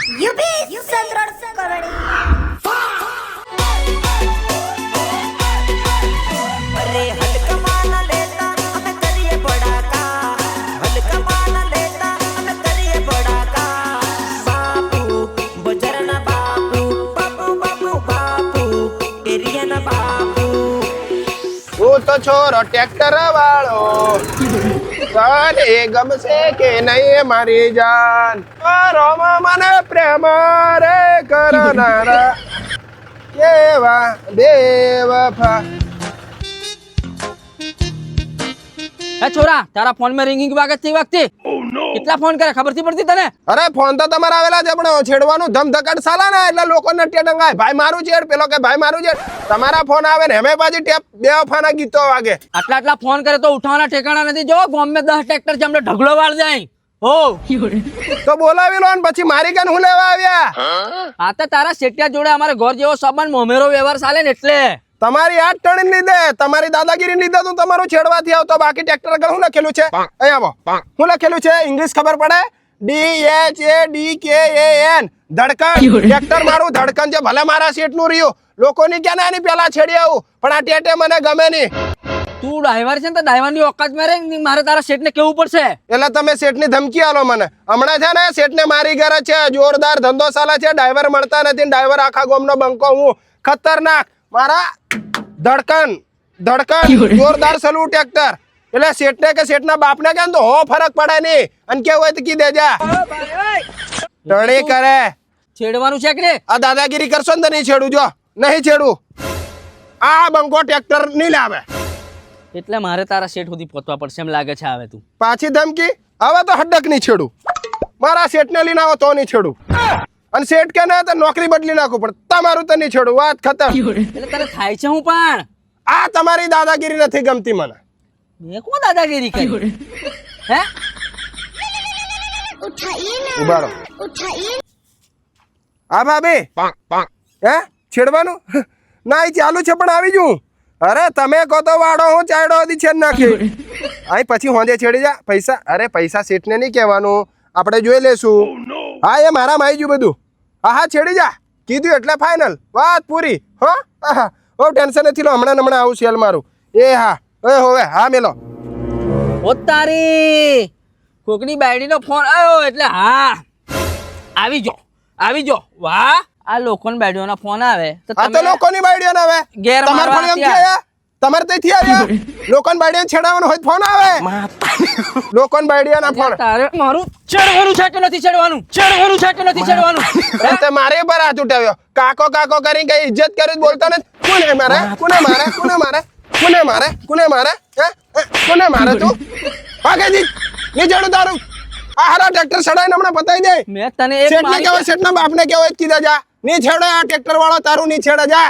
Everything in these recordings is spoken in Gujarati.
યુપી સંદ્રણ કરણી अरे हल्का माना लेता हमें करिए बड़ा का हल्का माना लेता हमें करिए बड़ा का बापू बजरना बापू बापू बापू बापू एरिया ना बापू હું તો છોરો ટ્રેક્ટર વાળો તને ગમશે કે નહીં મારી જાન રોમાં મને પ્રેમ રે કરનારા કેવા બેવફા એ છોરા તારા ફોન માં રિંગિંગ વાગે છે વખતે કેટલા ફોન કરે ખબર થી પડતી તને અરે ફોન તો તમારા આવેલા છે પણ છેડવાનું ધમધકાટ સાલા ને એટલે લોકોને ટેટંગાય ભાઈ મારું છેડ પેલો કે ભાઈ મારું છેડ તમારા ફોન આવે ને અમે પાછી ટેપ બેવફાના ગીતો વાગે આટલા ફોન કરે તો ઉઠાવાના ઠેકાણા નથી જો ગામ માં 10 ટ્રેક્ટર છે અમને ઢગલો વાળ જાય હો તો બોલાવી લો ને પછી મારી કાન હું લેવા આવ્યા આ તો તારા શેઠિયા જોડે અમારે ઘર જેવો સંબંધ મોમેરો વ્યવહાર ચાલે ને એટલે તમારી આઠ ટણી લીધે તમારી દાદાગીરી લીધે તું તમારું છેડવાથી આવતો બાકી ટ્રેક્ટર આગળ શું લખેલું છે અહીંયા આવો શું લખેલું છે ઇંગ્લિશ ખબર પડે DHADKAN ધડકન ટ્રેક્ટર મારું ધડકન છે ભલે મારા શેઠ નું રહ્યું લોકોની ક્યાં ના એની પેલા છેડી આવું પણ આ ટેટે મને ગમે નહીં તું ડ્રાઈવર છે ને તો ડ્રાઈવર ની ઓકાત માં રે મારે તારા શેઠ ને કેવું પડશે એટલે તમે શેઠની ધમકી આલો મને હમણાં છે ને શેઠને મારી ઘરે છે જોરદાર ધંધો ચાલે છે ડ્રાઈવર મળતા નથી ડ્રાઈવર આખા ગામનો બંકો હું ખતરનાક મારા ધડકન જોરદાર સલુ ટ્રેક્ટર એટલે શેઠને કે શેઠના બાપને કે તો હો ફરક પડે નહીં અને કેવું હોય તો કી દેજા ટણી કરે છેડવાનું છે કે આ દાદાગીરી કરશો ને તો નહીં છેડું જો નહીં છેડું આ બંકો ટ્રેક્ટર નહીં લાવે એટલે મારે તારા શેઠ સુધી પહોંચવા પડશે એમ લાગે છે હવે તું પાછી ધમકી હવે તો હડક નહીં છેડું મારા શેઠને લઈને આવો તો નહીં છેડું અને શેઠ કે ના તો નોકરી બદલી નાખું પણ તમારું તો નહીં છેડું વાત ખતમ એટલે તને થાય છે હું પણ આ તમારી દાદાગીરી નથી ગમતી મને મેં કોણ દાદાગીરી કરી હે ઉભારો હા ભાભી હે છેડવાનું ના એ ચાલુ છે પણ આવી જઉં અરે તમે કહો તો વાડો હું ચાયડો હતી છેડ નાખી અહીં પછી હોંજે છેડી જા પૈસા અરે પૈસા શેઠને નહીં કહેવાનું આપણે જોઈ લેશું હા એ મારામાં આવી ગયું બધું હા હા છેડી જા કીધું એટલે ફાઇનલ વાત પૂરી હો હા હો ટેન્શન નથી લો હમણાં આવું સેલ મારું એ હા એ હોવે હા મેલો ઓ તારી કોકની બાયડીનો ફોન આવ્યો એટલે હા આવી જો વાહ આ લોકોની બાયડીઓના ફોન આવે તો આ તો લોકોની બાયડીઓ આવે ઘેર તમાર ફોન એમ થયા તમારે ત્યાંથી આવ્યા લોકોની બાયડીઓ છેડાવવાનો હોય ફોન આવે લોકોની બાયડીઓના ફોન તારે મારું ચડવાનું છે કે નથી ચડવાનું તે મારે પર હાથ ઉઠાવ્યો કાકો કરી કઈ ઇજ્જત કરી બોલતો ને કોને મારે કોને મારે તું ભાગે જી ની જડું તારું આ હારા ટ્રેક્ટર સડાઈને હમણાં બતાવી દે મેં તને એક શેઠને કહેવાય શેઠના બાપને કહેવાય કીધા જા ની છેડો આ ટ્રેક્ટર વાળો તારું ની છેડે જા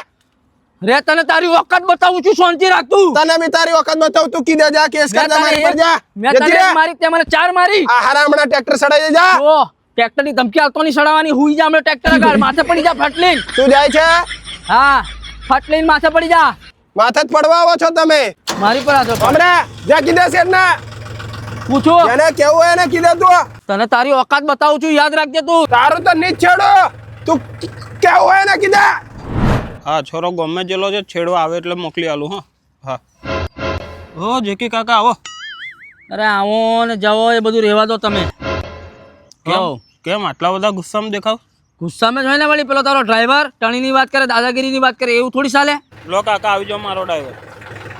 રે તને તારી વખત બતાવું છું શાંતિ રાખ તું તને મેં તારી વખત બતાવું તું કીધા જા કેસ કરતા મારી પર જા મેં તને એક મારી તે મને 4 મારી આ હારા હમણાં ટ્રેક્ટર સડાઈ જા ઓ ટ્રેક્ટર ની ધમકી આલતો ની સડાવવાની હુઈ જા હમણાં ટ્રેક્ટર આગળ માથે પડી જા ફટલીન તું જાય છે હા ફટલીન માથે પડી જા માથે જ પડવા આવો છો તમે મારી પર આજો હમણાં જા કીધા શેઠના પૂછો એને કેવું હોય એને કીધા તું તને તારી ઓકાત બતાવું છું યાદ રાખજે તું તારું તો ની છેડો તું કેવું હોય એને કીધા હા છોરો ગમે જેલો છે છેડવા આવે એટલે મોકલી આલું હા ઓ જેકી કાકા આવો અરે આવો ને જાઓ એ બધું રહેવા દો તમે કેમ આટલા બધા ગુસ્સામાં દેખાવ ગુસ્સામાં જ હોય ને વળી પેલો તારો ડ્રાઈવર ટણીની વાત કરે દાદાગીરીની વાત કરે એવું થોડી ચાલે લો કાકા આવી જાઓ મારો ડ્રાઈવર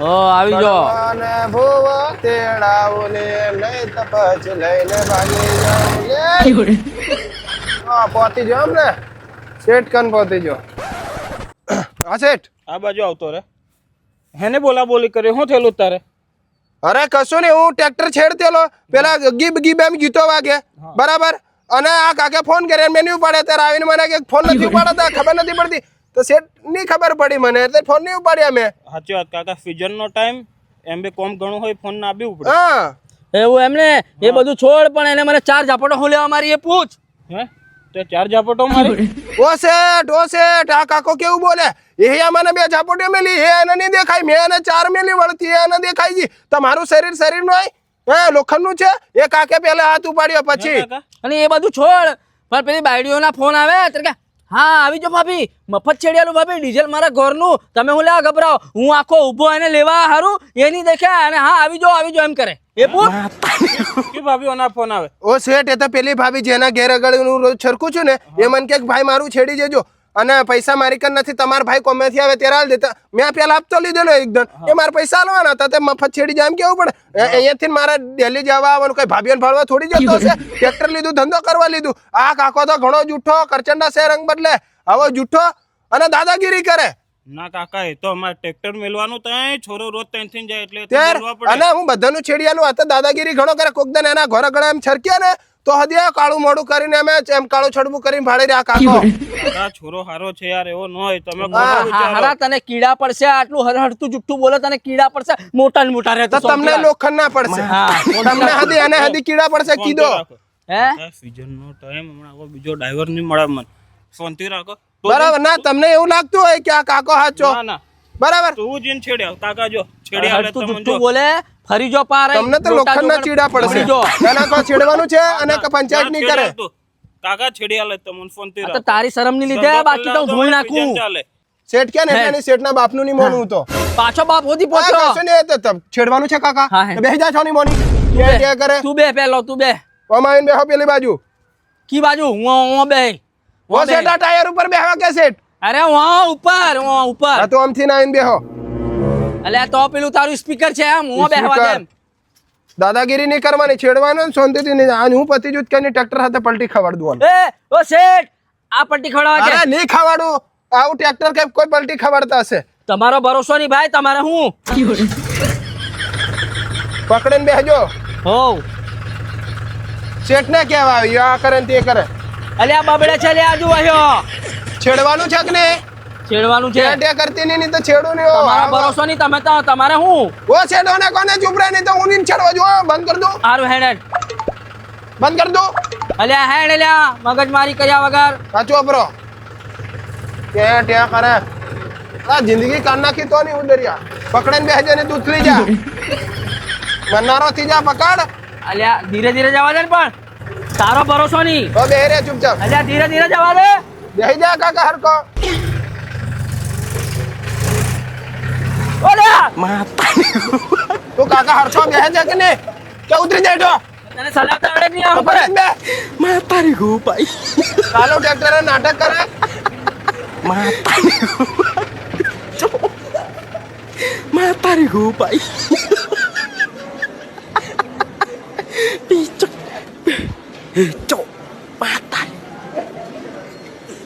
ઓ આવી જો અને ભૂવ તેડાવો લે નહીં તો પછી લઈને ભાગી જાવ લે હા પહોંચી જાવ ને શેઠ કન પહોંચી જાવ હા શેઠ આ બાજુ આવતો રે હેને બોલી કરે શું થયેલું તારે અરે કશું નહીં હું ટ્રેક્ટર છેડતેલો પેલા ગીબ એમ ગીતો વાગે બરાબર અને આ કાકે ફોન કર્યો મેં નહીં ઉપાડે ત્યારે આવીને મને કે ફોન નથી ઉપાડતા ખબર નથી પડતી તો શેઠ ની ખબર પડી મને એટલે ફોન નહીં ઉપાડ્યા મેં સાચી વાત કાકા સિઝન નો ટાઈમ એમ બી કોમ ઘણું હોય ફોન ના આપવું પડે હા એવું એમને એ બધું છોડ પણ એને મને 4 ઝાપટો હું લેવા મારી એ પૂછ હે તે 4 ઝાપટો મારી ઓ શેઠ આ કાકો કેવું બોલે એ મને 2 ઝાપટીઓ મેલી એ એને નહીં દેખાય મેં એને 4 મેલી વળતી એને દેખાય જી તમારું શરીર નું હોય હે લોખંડ નું છે એ કાકે પેલા હાથ ઉપાડ્યો પછી અને એ બધું છોડ પણ પેલી બાયડીઓના ફોન આવે ત્યારે કે હા આવી જો ભાભી મફત છેડિયાલું ભાભી ડીઝલ મારા ઘરનું તમે હું લેવા ગભરાવો હું આખો ઊભો એને લેવા હારું એની દેખ્યા અને હા આવી જો એમ કરે એ પૂછ કે ભાભીઓના ફોન આવે ઓ શેઠ એ તો પેલી ભાભી જેના ઘેર આગળ હું રોજ છરકું છું ને એ મને કે ભાઈ મારું છેડી જજો અને પૈસા મારી કન નથી તમારા ભાઈ કોમેથી આવે ત્યારે હાલ દેતા મેં પેલા હપ્તો લીધેલો એકદમ એ મારા પૈસા આલવાના હતા તે મફત છેડી જાય એમ કેવું પડે અહીંયાથી મારે દિલ્હી જવા આવવાનું કઈ ભાભીઓને ભાડવા થોડી જતો હશે ટ્રેક્ટર લીધું ધંધો કરવા લીધું આ કાકો તો ઘણો જૂઠો કરચંડા છે રંગ બદલે હવે જૂઠો અને દાદાગીરી કરે ના કાકા એ તો અમારે ટ્રેક્ટર મેલવાનું તો છોરો રોજ ત્યાંથી જાય એટલે ત્યાર અને હું બધાનું છેડિયાલું હતા દાદાગીરી ઘણો કરે કોક દન એના ઘરે ગળે એમ છરક્યા ને તો હદિયા કાળું મોડું કરીને અમે એમ કાળું છડવું કરીને ભાડે રહ્યા કાકો આ છોરો હારો છે યાર એવો ન હોય તમે હારા તને કીડા પડશે આટલું હરહરતું જુઠ્ઠું બોલે તને કીડા પડશે મોટા ને મોટા રહેતો તો તમને લોખંડ ના પડશે તમને હદી અને હદી કીડા પડશે કીધો હે સીઝન નો ટાઈમ હમણાં હવે બીજો ડ્રાઈવર નહીં મળે મને શાંતિ રાખો બરાબર ના તમને એવું લાગતું હોય કે આ કાકો હાચો ના ના બરાબર તું જીન છેડ્યા કાકા જો છેડ્યા એટલે હરતું તમને જુઠ્ઠું બોલે ફરી જો પાર તમને તો લોખંડ ના ચીડા પડશે એના કોઈ છેડવાનું છે અને પંચાયત નહીં કરે કાકા છેડ્યા લે તમને ફોન થી તો તારી શરમ ની લીધે બાકી તો હું ધોઈ નાખું શેઠ કે ને એની શેઠ ના બાપનું નહીં મોનું તો પાછો બાપ હોધી આ પહોંચ્યો કશું નહીં, એ તો છેડવાનું છે કાકા હા, હે. બેસી જા છો ની મોની કે કરે તું બે પેલો તું બે ઓમાઈન બેહો પેલી બાજુ કી બાજુ હું બે ઓ શેઠ આ ટાયર ઉપર બેહવા કે શેઠ અરે હું ઉપર આ તો આમથી ના આવીને બેહો અલે તો પેલું તારું સ્પીકર છે એમ હું બેહવા દે એમ. દાદાગીરી નહીં કરવાની છેડવાનું ને શાંતિથી નહીં આજ હું પતિ જૂથ કરીને ટ્રેક્ટર સાથે પલટી ખવાડું એ ઓ શેઠ આ પટ્ટી ખવડાવવા અરે છે નહીં ખવાડું આવું ટ્રેક્ટર કે કોઈ પલટી ખવાડતા હશે તમારો ભરોસો નહીં ભાઈ તમારે હું પકડીને બેહજો હો શેઠ ને કેવા આવ્યો આ કરે ને તે કરે અલે આ બબડે છે લે આજુ આવ્યો છેડવાનું છે કે નહીં છેડવાનું છે તે કરતી નહીં તો છેડું નહીં તમારો ભરોસો નહીં તમે તો તમારે હું ઓ છેડો ને કોને ચૂપ રહે નહીં તો હું નહીં છેડવા જો બંધ કર દઉં હારું હેડ બંધ કર દઉં અલ્યા હેડ અલ્યા મગજમારી કર્યા વગર આ ચોપરો ત્યાં ત્યાં કરે આ જિંદગી કાઢ નાખી તો નહીં ઉડરિયા પકડીને બેસજે ને તું ઉથલી જા મનારો થી જા પકડ અલ્યા ધીરે ધીરે જવા દે ને પણ તારો ભરોસો નહીં તો બે રે ચૂપચાપ અલ્યા ધીરે ધીરે જવા દે બેસી જા કાકા હરકો ઓલ્યા તું કાકા હરકો બેસે છે કે નહીં કે ઉતરી જાય તો તને સલાહ આવડે નહીં આમ કરે પકડ બે ચાલો ટ્રેક્ટર નાટક કરે Pichok.